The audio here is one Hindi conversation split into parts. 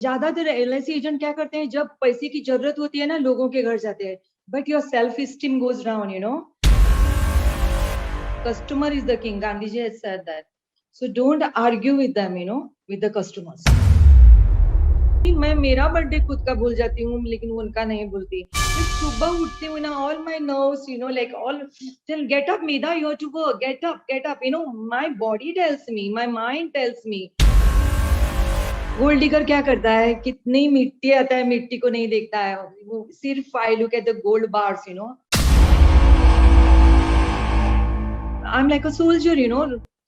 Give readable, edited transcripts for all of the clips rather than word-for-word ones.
ज्यादातर एलआईसी एजेंट क्या करते हैं, जब पैसे की जरूरत होती है ना, लोगों के घर जाते हैं, but your self esteem goes down, customer is the king. Gandhi ji has said that. So don't argue with them, with the customers. मैं मेरा बर्थडे खुद का भूल जाती हूँ, लेकिन उनका नहीं भूलती। मैं सुबह उठती हूँ ना, all my nerves, like all, tell get up, Medha, you have to work. Get up. My body tells me, my mind tells me. Gold digger क्या करता है, कितनी मिट्टी आता है, मिट्टी को नहीं देखता है वो, सिर्फ I look at the gold bars, I'm like a soldier,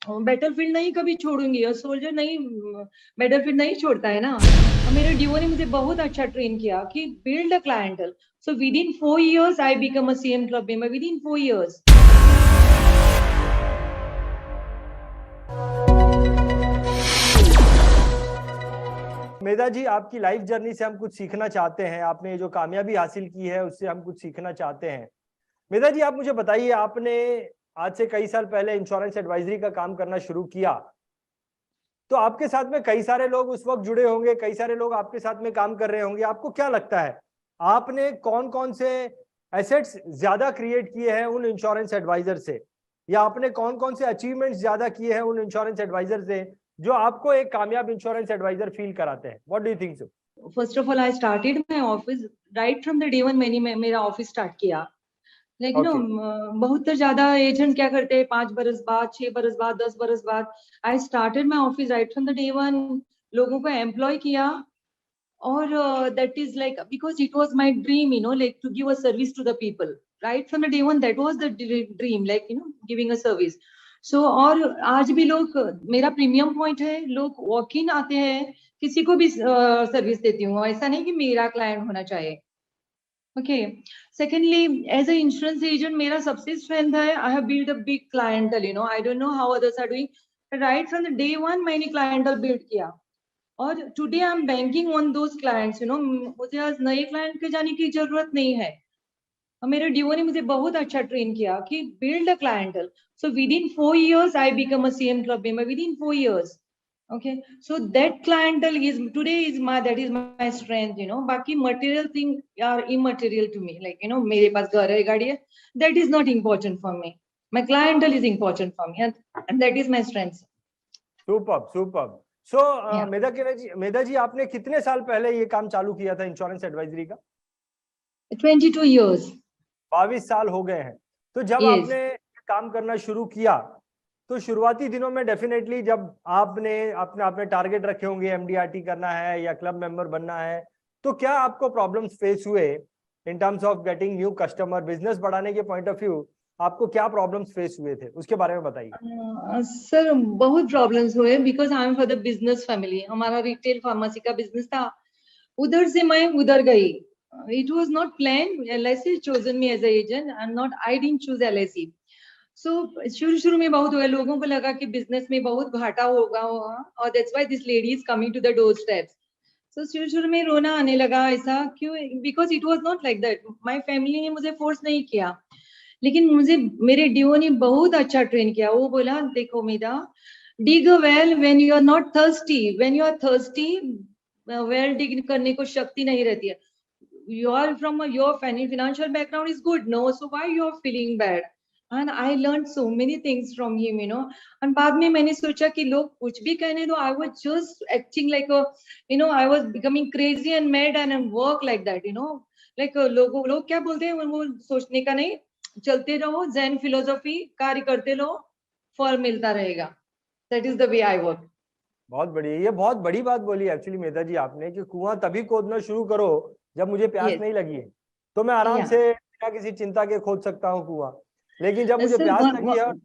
battlefield नहीं कभी छोड़ूंगी, और सोल्जर नहीं बैटलफील्ड नहीं छोड़ता है ना। मेरे डीओ ने मुझे बहुत अच्छा ट्रेन किया कि build a clientele. So with in 4 years I become a CM club member, with in 4 years। मेधा जी, आपकी लाइफ जर्नी से हम कुछ सीखना चाहते हैं, आपने जो कामयाबी हासिल की है उससे हम कुछ सीखना चाहते हैं। मेधा जी, आप मुझे बताइए, आपने आज से कई साल पहले इंश्योरेंस एडवाइजरी का काम करना शुरू किया, तो आपके साथ में कई सारे लोग उस वक्त जुड़े होंगे, कई सारे लोग आपके साथ में काम कर रहे होंगे। आपको क्या लगता है, आपने कौन कौन से एसेट्स ज्यादा क्रिएट किए हैं उन इंश्योरेंस एडवाइजर से, या आपने कौन कौन से अचीवमेंट्स ज्यादा किए हैं उन इंश्योरेंस एडवाइजर से, जो आपको एक कामयाब इंश्योरेंस एडवाइजर फील कराते हैं? What do you think so? First of all I started my office right from the day one. मैंने मेरा ऑफिस स्टार्ट किया, लेकिन बहुत ज्यादा एजेंट क्या करते हैं, 5 बरस बाद, 6 बरस बाद, 10 बरस बाद। I started my office right from the day one, लोगों को एम्प्लॉय किया, और that is like because it was my dream, like to give a service to the people right from the day one. That was the dream, like giving a service. So और आज भी लोग, मेरा प्रीमियम पॉइंट है, लोग वॉक इन आते हैं, किसी को भी सर्विस देती हूँ, ऐसा नहीं कि मेरा क्लाइंट होना चाहिए। Okay, secondly as a insurance agent मेरा सबसे स्ट्रेंथ है, I have build a big clientele, I don't know how others are doing. Right from the day one मैंने क्लाइंटल बिल्ड किया, और today I am banking on those clients, मुझे आज नए क्लाइंट के जाने की जरूरत नहीं है। और मेरे डीओ ने मुझे बहुत अच्छा ट्रेन किया कि build a clientele. So with in 4 years I become a CM club member, with in 4 years। okay, so that clientele is today is my, that is my strength, बाकी material thing are immaterial to me, like मेरे पास घर है, गाड़ी है, that is not important for me. My clientele is important for me, and that is my strength. Super. So Medha ji, आपने कितने साल पहले ये काम चालू किया था इंश्योरेंस एडवाइजरी का? 22 years। 22 साल हो गए हैं। तो जब yes. आपने काम करना शुरू किया, तो शुरुआती दिनों में डेफिनेटली जब आपने अपने टारगेट रखे होंगे, एमडीआरटी करना है या क्लब मेंबर बनना है, तो क्या आपको प्रॉब्लम्स फेस हुए in terms of getting new customer? Business बढ़ाने के पॉइंट ऑफ व्यू आपको क्या प्रॉब्लम्स फेस हुए थे, उसके बारे में बताइए। सर बहुत प्रॉब्लम्स हुए, because I am for the business family. हमारा रिटेल फार्मेसी का बिजनेस था, उधर से मैं उधर गई। It was not plan, LIC chosen me as a agent, I am not, I didn't choose LIC. So शुरू में बहुत हुआ, लोगों को लगा कि बिजनेस में बहुत घाटा होगा, और that's why this lady is coming to the doorsteps. So शुरू में रोना आने लगा, ऐसा क्यों? Because it was not like that, my family ने मुझे फोर्स नहीं किया, लेकिन मुझे मेरे डीओ ने बहुत अच्छा ट्रेन किया। वो बोला, देखो Medha, dig a well when you are not thirsty, when you are thirsty well dig करने को शक्ति नहीं रहती है। You are from your financial background is good, no, so why you are feeling bad? And I learn so many things from him, and बाद में मैंने सोचा कि लोग कुछ भी कहने दो, I was just acting like I was becoming crazy and mad and work like that, like लोग क्या बोलते हैं वो सोचने का नहीं, चलते रहो, जैन फिलोसॉफी, कार्य करते रहो, फल मिलता रहेगा। That is the way I work. बहुत बढ़िया, ये बहुत बड़ी बात बोली एक्चुअली मेधा जी आपने, कि कुआं तभी खोदना शुरू करो जब मुझे प्यास yes. नहीं लगी है, तो मैं आराम yeah. से बिना किसी चिंता के खोद सकता हूँ कुआं। लेकिन जब मुझे Sir, प्यास लगी है और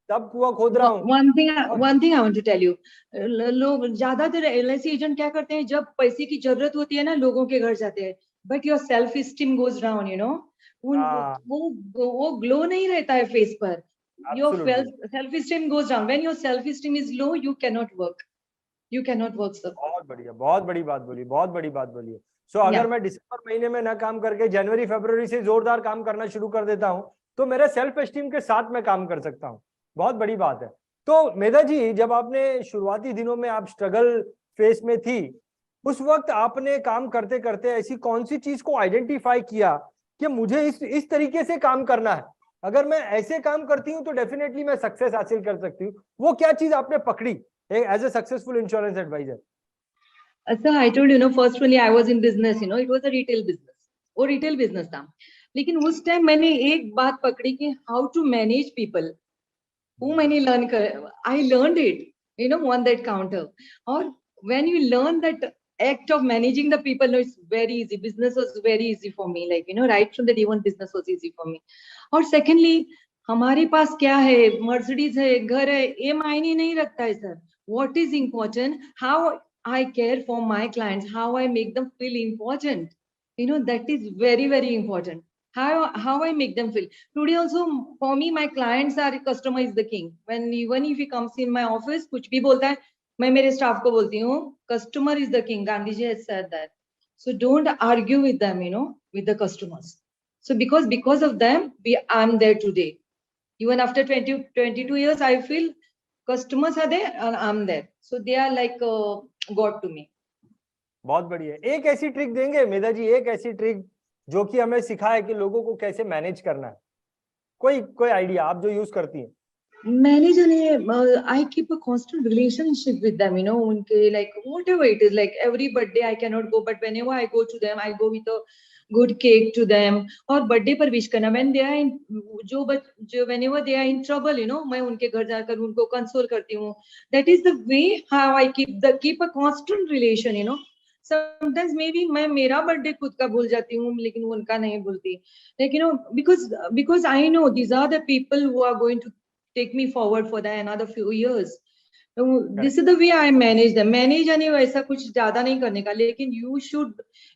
तब कुआं खोद रहा हूँ। one thing I want to tell you, लोग ज्यादातर एलआईसी एजेंट क्या करते हैं, जब पैसे की जरूरत होती है ना, लोगों के घर जाते हैं, but your self esteem goes down, वो ग्लो नहीं रहता है फेस पर। Your self esteem goes down, when your self esteem is low, you cannot work, sir. बहुत बढ़िया, बहुत बड़ी बात बोली, बहुत बड़ी बात बोली है। सो अगर मैं दिसंबर महीने में ना काम करके जनवरी फरवरी से जोरदार काम करना शुरू कर देता हूँ, तो मेरे सेल्फ एस्टीम के साथ मैं काम कर सकता हूँ। बहुत बड़ी बात है। तो मेधा जी, जब आपने शुरुआती दिनों में आप स्ट्रगल फेस में थी, उस वक्त आपने काम करते करते ऐसी कौन सी चीज को आइडेंटिफाई किया कि मुझे इस तरीके से काम करना है, अगर मैं ऐसे काम करती हूँ तो डेफिनेटली मैं सक्सेस हासिल कर सकती हूँ? वो क्या चीज आपने पकड़ी as a successful insurance advisor? Sir I told you know first when I was in business, you know it was a retail business, वो रिटेल बिजनेस था। लेकिन उस टाइम मैंने एक बात पकड़ी कि हाउ टू मैनेज पीपल, वो मैंने लर्न कर, I learned it, you know on that counter. और when you learn that act of managing the people, no, it's very easy. Business was very easy for me, like you know, right from the day one business was easy for me. और secondly, हमारे पास क्या है, मर्सिडीज है, घर है, ये मायने नहीं रखता है sir. What is important, how I care for my clients, how I make them feel important. You know, that is very, very important. How I make them feel. Today also, for me, my clients are customer is the king. When even if he comes in my office, कुछ भी बोलता है, मैं मेरे स्टाफ को बोलती हूँ, customer is the king. Gandhi ji has said that. So don't argue with them, you know, with the customers. So because of them, I'm there today. Even after 22 years, I feel customers are there and I'm there. So they are like God to me. बहुत बढ़िया। एक ऐसी ट्रिक देंगे मेधा जी, एक ऐसी ट्रिक जो कि हमें सिखाए कि लोगों को कैसे मैनेज करना है, कोई आइडिया आप जो यूज करती हैं? Manager, I keep a constant relationship with them, you know, unke like whatever it is, like every birthday I cannot go, but whenever I go to them, I go with a good cake to them. और birthday पर wish करना, when they are in, जो whenever they are in trouble, you know, मैं उनके घर जाकर उनको console करती हूँ. That is the way how I keep a constant relation, you know. Sometimes maybe मैं मेरा birthday खुद का भूल जाती हूँ, लेकिन उनका नहीं भूलती. Like you know, because I know these are the people who are going to take me forward for the another few years. So this is the way I manage them. Manage यानी वैसा कुछ ज्यादा नहीं करने का, लेकिन you should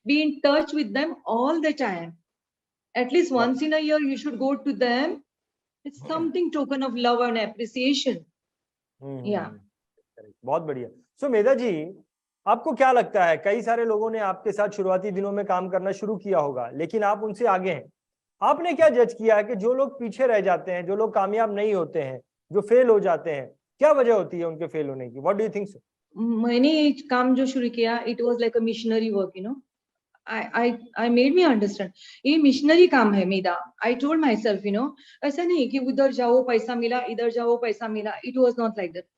be in touch with them all the time. At least once in a year, you should go to them. It's something token of love and appreciation. Yeah. बहुत बढ़िया। सो मेधा जी, आपको क्या लगता है, कई सारे लोगों ने आपके साथ शुरुआती दिनों में काम करना शुरू किया होगा, लेकिन आप उनसे आगे हैं। आपने क्या जज किया है कि जो लोग पीछे रह जाते हैं, जो लोग कामयाब नहीं होते हैं, जो फेल हो जाते हैं, क्या वजह होती है उनके फेल होने की? What do you think so? मैंने काम जो शुरू किया, it was like a missionary work, you know. I made me understand. ये मिशनरी काम है मेरा. I told myself, you know, ऐसा नहीं कि उधर जाओ पैसा मिला, इधर जाओ पैसा मिला. It was not like that.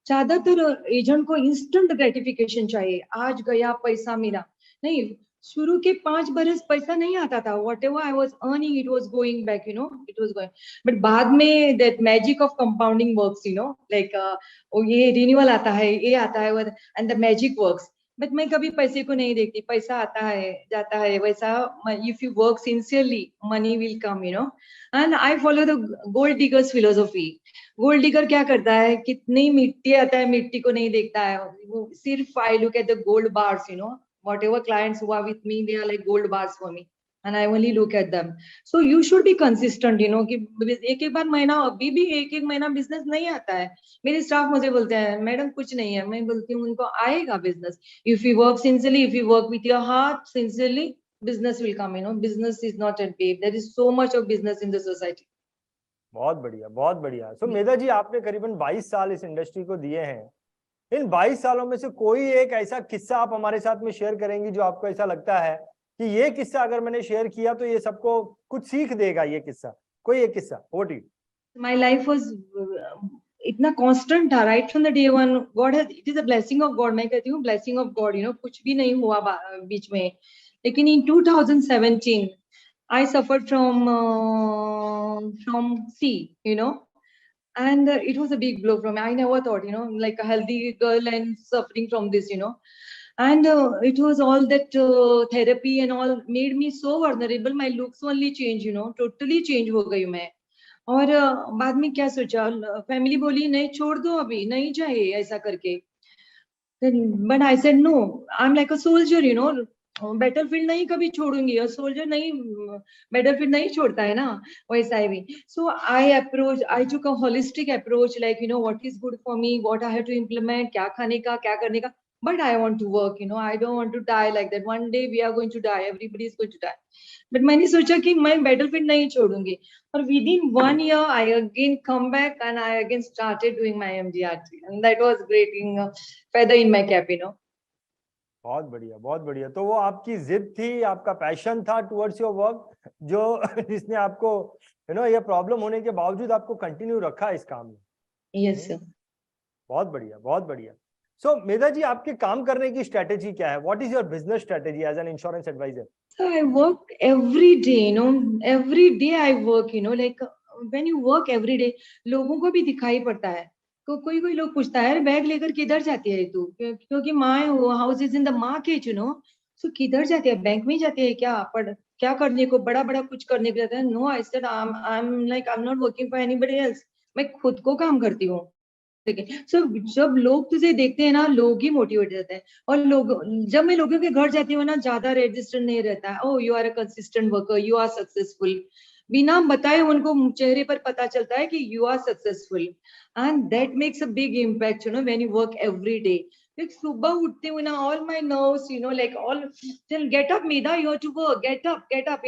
ज्यादातर एजेंट को इंस्टेंट ग्रेटिफिकेशन चाहिए, आज गया पैसा मिला नहीं। शुरू के 5 बरस पैसा नहीं आता था, what ever I was earning it was going back, you know, it was going. But बाद में that magic of compounding works, you know, like ये रिन्यूअल आता है, ये आता है, and the magic works. But मैं कभी पैसे को नहीं देखती, पैसा आता है जाता है, वैसा if you work sincerely money will come, you know. And I follow the gold diggers philosophy. Gold digger क्या करता है, कितनी मिट्टी आता है, मिट्टी को नहीं देखता है, वो सिर्फ I look at the gold bars, you know, whatever clients who are with me, they are like gold bars for me, and I only look at them. So you should be consistent, you know, कि एक एक बार महीना, अभी भी एक एक महीना बिजनेस नहीं आता है। मेरे स्टाफ मुझे बोलते हैं मैडम कुछ नहीं है, मैं बोलती हूँ उनको आएगा business. If you work sincerely, if you work with your heart sincerely, business will come, you know. Business is not a babe, there is so much of business in the society. बहुत बढ़िया, बहुत बढ़िया। सो मेधा जी, आपने करीबन 22 साल इस इंडस्ट्री को दिए हैं। इन 22 सालों में से कोई एक ऐसा किस्सा आप हमारे साथ में शेयर करेंगी जो आपको ऐसा लगता है कि ये किस्सा अगर मैंने शेयर किया तो ये सबको कुछ सीख देगा, ये किस्सा, कोई एक किस्सा? What is? My life was इतना कांस्टेंट था right from the day one. God has, it is a blessing of God, मैं कहती हूँ blessing of God, you know. कुछ भी नहीं हुआ बीच में, लेकिन इन 2017 I suffered from C, you know, and it was a big blow for me. I never thought, you know, like a healthy girl and suffering from this, you know. And it was all that therapy and all made me so vulnerable. My looks only changed, you know, totally change हो गई मैं। और बाद में क्या सोचा, फैमिली बोली नहीं छोड़ दो, अभी नहीं चाहिए ऐसा करके। But I said no, I am like a soldier, you know, battlefield नहीं कभी छोड़ूंगी, और सोल्जर नहीं बैटलफील्ड नहीं छोड़ता है ना, वैसा ही भी। So I took a holistic approach, like you know what is good for me, what I have to implement, क्या खाने का, क्या करने का। But I want to work, you know, I don't want to die like that. One day we are going to die, everybody is going to die. But मैंने सोचा कि मैं बैटलफील्ड नहीं छोड़ूंगी, और within 1 year I again come back and I again started doing my MDRT, and that was great, feather in my cap, you know. बहुत बढ़िया, बहुत बढ़िया। तो वो आपकी जिद थी, आपका पैशन था टुवर्ड्स योर वर्क, जो जिसने आपको ये प्रॉब्लम होने के बावजूद आपको कंटिन्यू रखा इस काम में। Yes sir. बहुत बढ़िया, बहुत बढ़िया। सो मेधा जी, आपके काम करने की स्ट्रेटेजी क्या है? What is your business strategy as an insurance advisor? So I work every day, every day I work, like when you work every day, लोगों को भी दिखाई पड़ता है। कोई कोई लोग पूछता है, बैग लेकर किधर जाती है तू? क्योंकि my house is in the market, so किधर जाती है? बैंक में जाती है क्या? क्या करने को, बड़ा बड़ा कुछ करने को जाता है? No, I said I am not working for anybody else. मैं खुद को काम करती हूँ। ठीक है। सो जब लोग तुझे देखते हैं ना, लोग ही मोटिवेट रहते हैं। और लोग, जब मैं लोगों के घर जाती हूँ ना, ज्यादा रेजिस्टेंस नहीं रहता है। Oh you are a consistent worker, you are successful. बिना बताए उनको चेहरे पर पता चलता है कि you are successful, and that makes a big impact when you work every day. एक सुबह उठती हूँ ना, all my nerves like all tell get up Medha, you have to work, get up,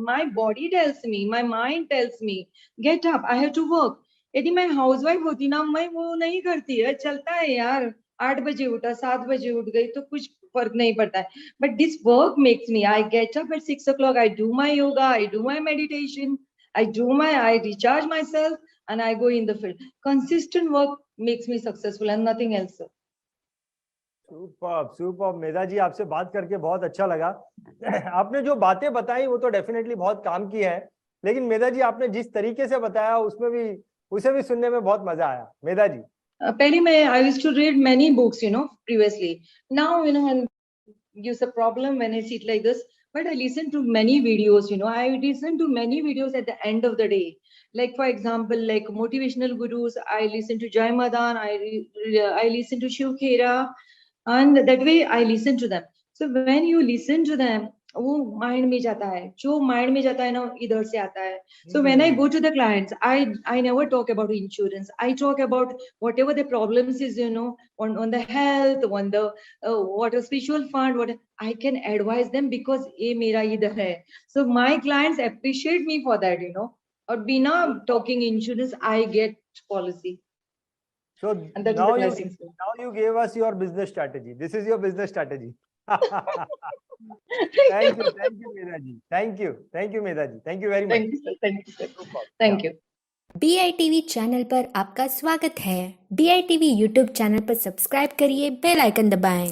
my body tells me, my mind tells me get up, I have to work. यदि मैं हाउसवाइफ होती ना, मैं वो नहीं करती है। चलता है यार, 8 बजे उठा, 7 बजे उठ गई तो कुछ फर्क नहीं पड़ता है। But this work makes me, I get up at 6 o'clock, I do my yoga, I do my meditation, I recharge myself, and I go in the field. Consistent work makes me successful and nothing else. Super super Medha ji, आपसे बात करके बहुत अच्छा लगा। आपने जो बातें बताई वो तो डेफिनेटली बहुत काम की है, लेकिन मेधा जी आपने जिस तरीके से बताया उसमें भी, उसे भी सुनने में बहुत मजा आया। मेधा जी, पहले मैं I used to read many books, previously. Now, when gives a problem when I sit like this, but I listen to many videos, I listen to many videos at the end of the day. Like, for example, like motivational gurus, I listen to Jai Madan, I listen to Shiv Khera, and that way I listen to them. So when you listen to them, वो माइंड में जाता है, जो माइंड में जाता है ना, इधर से आता है. So when I go to the clients, I never talk about insurance. I talk about whatever the problems is, on the health, on the what a spiritual fund, what I can advise them, because ये मेरा इधर है. So my clients appreciate me for that, और बिना talking insurance, I get policy. so And that is now the you blessing. now you gave us your business strategy. This is your business strategy. Thank you Medha ji, thank you Medha ji, thank you very much. Thank you, sir. Thank you, sir. Super. Thank Yeah. you. DITV channel पर आपका स्वागत है। DITV यूट्यूब चैनल पर सब्सक्राइब करिए, बेल आइकन दबाएं।